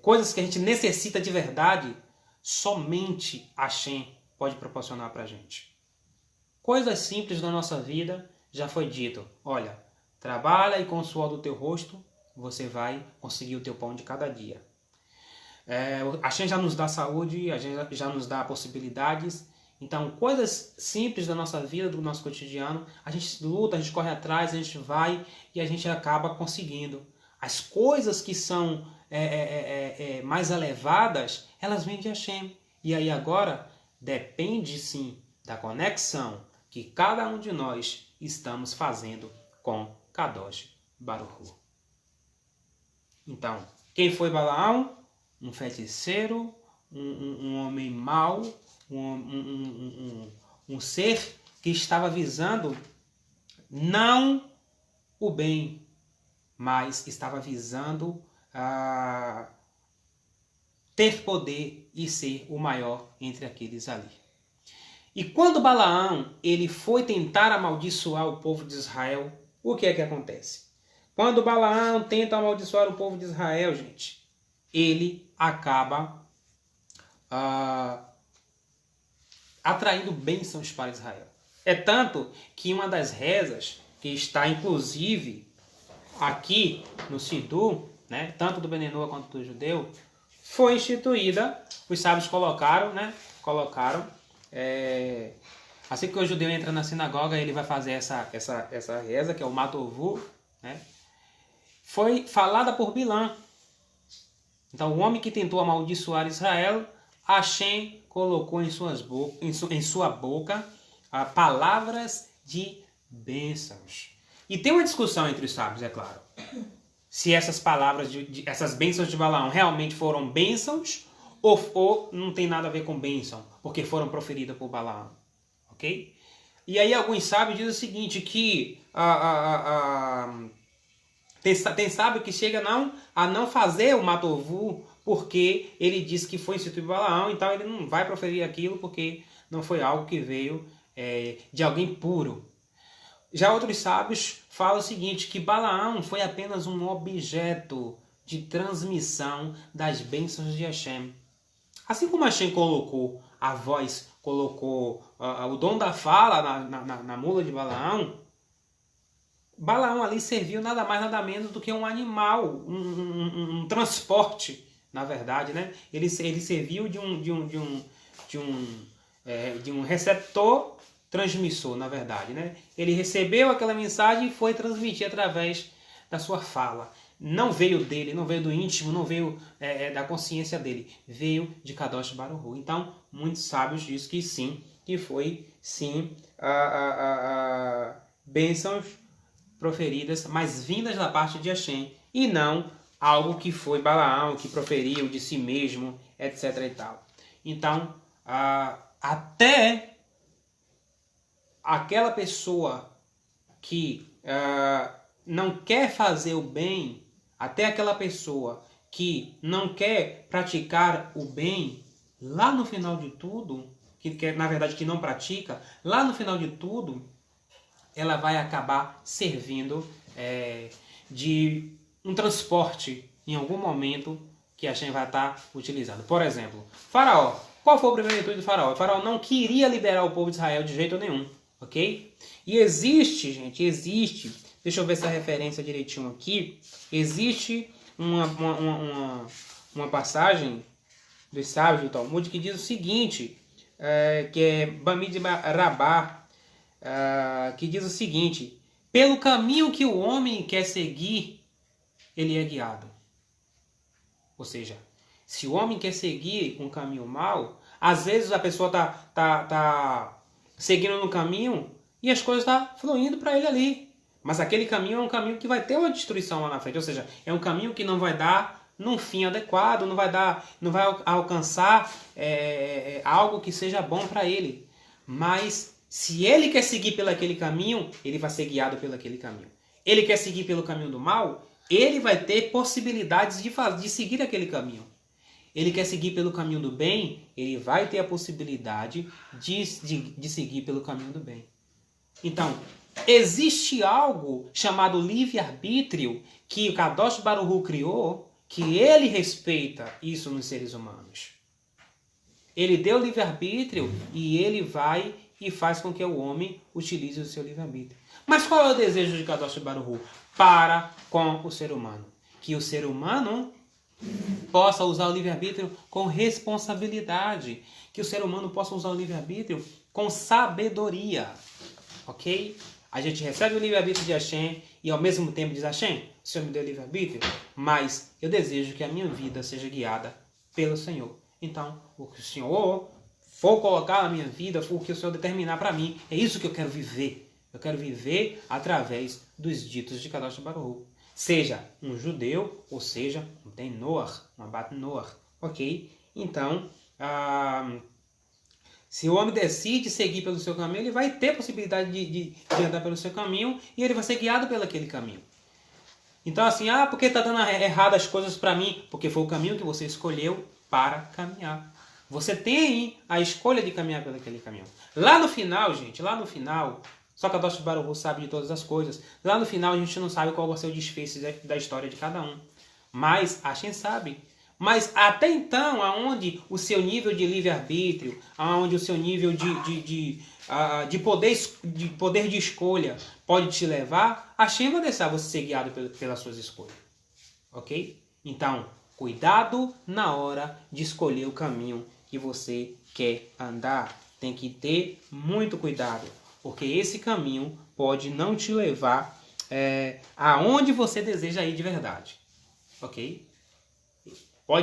coisas que a gente necessita de verdade, somente Hashem pode proporcionar para a gente. Coisas simples da nossa vida, já foi dito, olha, trabalha e com o suor do teu rosto, você vai conseguir o teu pão de cada dia. Hashem já nos dá saúde, a gente já nos dá possibilidades. Então, coisas simples da nossa vida, do nosso cotidiano, a gente luta, a gente corre atrás, a gente vai e a gente acaba conseguindo. As coisas que são mais elevadas, elas vêm de Hashem. E aí agora, depende sim da conexão que cada um de nós estamos fazendo com Kadosh Baruch Hu. Então, quem foi Balaão? Um feiticeiro, um homem mau, um ser que estava visando não o bem, mas estava visando ter poder e ser o maior entre aqueles ali. E quando Balaão ele foi tentar amaldiçoar o povo de Israel, o que é que acontece? Quando Balaão tenta amaldiçoar o povo de Israel, gente, ele acaba atraindo bênçãos para Israel. É tanto que uma das rezas, que está inclusive aqui no Sidur, né, tanto do Benenua quanto do judeu, foi instituída, os sábios colocaram, assim que o judeu entra na sinagoga, ele vai fazer essa reza, que é o Matovu, né, foi falada por Bilã. Então, o homem que tentou amaldiçoar Israel, Hashem colocou em sua boca palavras de bênçãos. E tem uma discussão entre os sábios, é claro. Se essas palavras, essas bênçãos de Balaão realmente foram bênçãos ou não tem nada a ver com bênção, porque foram proferidas por Balaão. Ok? E aí alguns sábios dizem o seguinte, que tem sábio que chega a não fazer o Matovu porque ele disse que foi instituído Balaão, então ele não vai proferir aquilo porque não foi algo que veio de alguém puro. Já outros sábios falam o seguinte, que Balaão foi apenas um objeto de transmissão das bênçãos de Hashem. Assim como Hashem colocou a voz, colocou o dom da fala na mula de Balaão, Balaão ali serviu nada mais nada menos do que um animal, um transporte, na verdade, né? Ele serviu de um receptor transmissor, na verdade, né? Ele recebeu aquela mensagem e foi transmitir através da sua fala. Não veio dele, não veio do íntimo, não veio da consciência dele, veio de Kadosh Baruch Hu. Então, muitos sábios dizem que sim, que foi sim bênçãos proferidas, mas vindas da parte de Hashem, e não algo que foi Balaão, que proferiu de si mesmo, etc. e tal. Então, até aquela pessoa que não quer fazer o bem, até aquela pessoa que não quer praticar o bem, lá no final de tudo, na verdade que não pratica, lá no final de tudo, ela vai acabar servindo de um transporte em algum momento que a gente vai estar utilizando. Por exemplo, Faraó. Qual foi o primeiro intuito do Faraó? O Faraó não queria liberar o povo de Israel de jeito nenhum. Ok? E existe, gente, deixa eu ver essa referência direitinho aqui, existe uma passagem dos sábios do Talmud que diz o seguinte, que é Bamid Rabá, que diz o seguinte, pelo caminho que o homem quer seguir, ele é guiado. Ou seja, se o homem quer seguir um caminho mau, às vezes a pessoa tá seguindo no caminho e as coisas estão fluindo para ele ali. Mas aquele caminho é um caminho que vai ter uma destruição lá na frente. Ou seja, é um caminho que não vai dar num fim adequado, não vai alcançar algo que seja bom para ele. Mas se ele quer seguir pelo aquele caminho, ele vai ser guiado pelo aquele caminho. Ele quer seguir pelo caminho do mal, ele vai ter possibilidades de seguir aquele caminho. Ele quer seguir pelo caminho do bem, ele vai ter a possibilidade de seguir pelo caminho do bem. Então, existe algo chamado livre-arbítrio que o Kadosh Baruch Hu criou, que ele respeita isso nos seres humanos. Ele deu livre-arbítrio e ele vai e faz com que o homem utilize o seu livre-arbítrio. Mas qual é o desejo de Kadosh Baruch Hu para com o ser humano? Que o ser humano possa usar o livre-arbítrio com responsabilidade, que o ser humano possa usar o livre-arbítrio com sabedoria, ok? A gente recebe o livre-arbítrio de Hashem e ao mesmo tempo diz: Hashem, o Senhor me deu livre-arbítrio, mas eu desejo que a minha vida seja guiada pelo Senhor. Então, o que o Senhor for colocar na minha vida, o que o Senhor determinar para mim, é isso que eu quero viver. Eu quero viver através dos ditos de Kadosh Baruch Hu. Seja um judeu, ou seja, um Ben Noach, um Abat Noach, ok? Então, se o homem decide seguir pelo seu caminho, ele vai ter possibilidade de andar pelo seu caminho e ele vai ser guiado pelo aquele caminho. Então, assim, porque está dando errado as coisas para mim? Porque foi o caminho que você escolheu para caminhar. Você tem a escolha de caminhar pelo aquele caminho. Lá no final, gente, lá no final, só que a Kadosh Baruch Hu sabe de todas as coisas. Lá no final a gente não sabe qual vai ser o desfecho da história de cada um. Mas a gente sabe. Mas até então, aonde o seu nível de livre-arbítrio, aonde o seu nível de poder de escolha pode te levar, a Hashem vai deixar você ser guiado pelas suas escolhas. Ok? Então, cuidado na hora de escolher o caminho que você quer andar. Tem que ter muito cuidado, porque esse caminho pode não te levar aonde você deseja ir de verdade. Ok?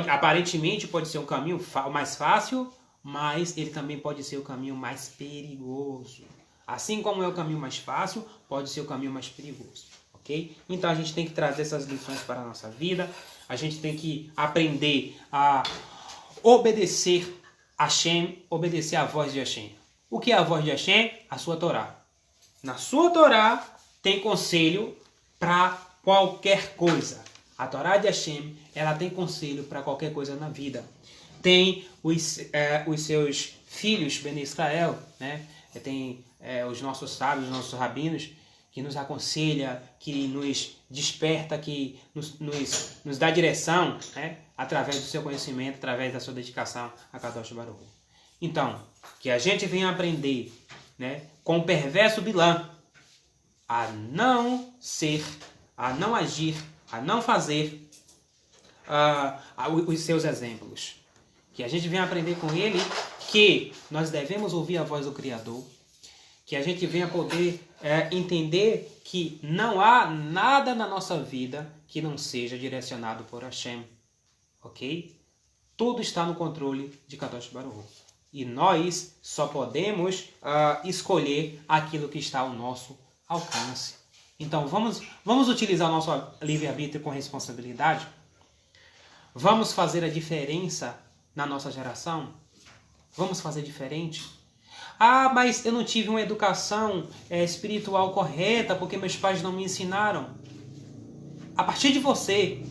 Aparentemente pode ser um caminho mais fácil, mas ele também pode ser o caminho mais perigoso. Assim como é o caminho mais fácil, pode ser o caminho mais perigoso. Ok? Então a gente tem que trazer essas lições para a nossa vida. A gente tem que aprender a obedecer a Hashem, obedecer a voz de Hashem. O que é a voz de Hashem? A sua Torá. Na sua Torá tem conselho para qualquer coisa. A Torá de Hashem, ela tem conselho para qualquer coisa na vida. Tem os seus filhos, Bnei Israel, né? Tem os nossos sábios, os nossos rabinos, que nos aconselha, que nos desperta, que nos dá direção, né? Através do seu conhecimento, através da sua dedicação a Kadosh Baruch Hu. Então, que a gente venha aprender, né, com o perverso Bilã a não ser, a não agir, a não fazer os seus exemplos. Que a gente venha aprender com ele que nós devemos ouvir a voz do Criador. Que a gente venha poder entender que não há nada na nossa vida que não seja direcionado por Hashem. Ok? Tudo está no controle de Kadosh Baruch Hu. E nós só podemos escolher aquilo que está ao nosso alcance. Então, vamos utilizar o nosso livre-arbítrio com responsabilidade? Vamos fazer a diferença na nossa geração? Vamos fazer diferente? Mas eu não tive uma educação espiritual correta porque meus pais não me ensinaram. A partir de você,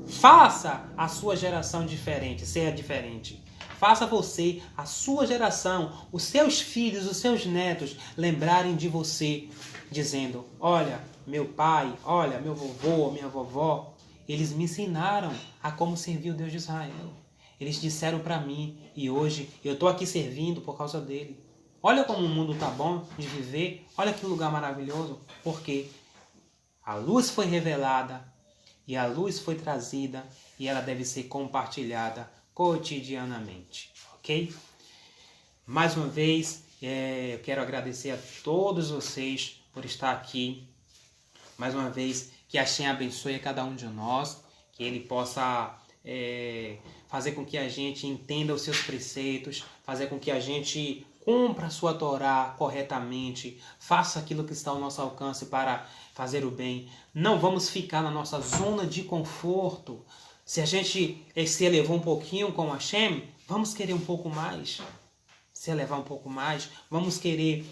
faça a sua geração diferente, ser diferente. Faça você, a sua geração, os seus filhos, os seus netos lembrarem de você, dizendo: olha, meu pai, olha, meu vovô, minha vovó, eles me ensinaram a como servir o Deus de Israel. Eles disseram para mim e hoje eu estou aqui servindo por causa dele. Olha como o mundo está bom de viver, olha que lugar maravilhoso, porque a luz foi revelada e a luz foi trazida e ela deve ser compartilhada cotidianamente, ok? Mais uma vez, eu quero agradecer a todos vocês por estar aqui. Mais uma vez, que Hashem abençoe a cada um de nós, que Ele possa fazer com que a gente entenda os seus preceitos, fazer com que a gente cumpra a sua Torá corretamente, faça aquilo que está ao nosso alcance para fazer o bem. Não vamos ficar na nossa zona de conforto. Se a gente se elevou um pouquinho com Hashem, vamos querer um pouco mais. Se elevar um pouco mais, vamos querer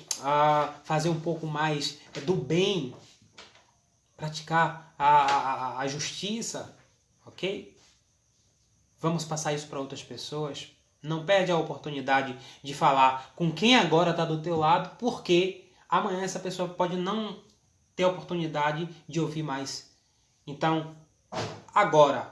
fazer um pouco mais do bem, praticar a justiça, ok? Vamos passar isso para outras pessoas. Não perde a oportunidade de falar com quem agora está do teu lado, porque amanhã essa pessoa pode não ter a oportunidade de ouvir mais. Então,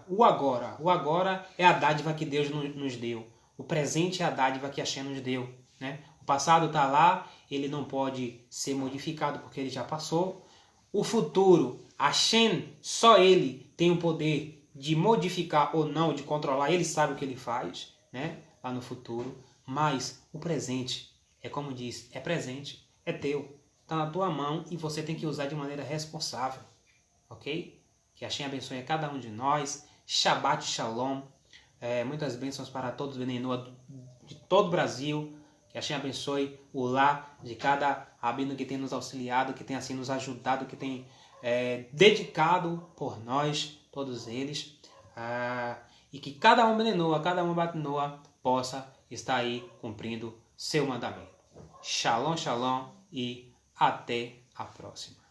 o agora é a dádiva que Deus nos deu. O presente é a dádiva que Hashem nos deu, né? O passado está lá, ele não pode ser modificado porque ele já passou. O futuro, Hashem, só ele tem o poder de modificar ou não, de controlar, ele sabe o que ele faz, né? Lá no futuro. Mas o presente, é como diz, é presente, é teu. Está na tua mão e você tem que usar de maneira responsável. Ok? Que Hashem abençoe a cada um de nós. Shabbat Shalom. Muitas bênçãos para todos os Benenoa de todo o Brasil. Que Hashem abençoe o lar de cada rabino que tem nos auxiliado, que tem assim nos ajudado, que tem dedicado por nós, todos eles. E que cada um Benenoa, cada um Batnoa possa estar aí cumprindo seu mandamento. Shalom, shalom e até a próxima.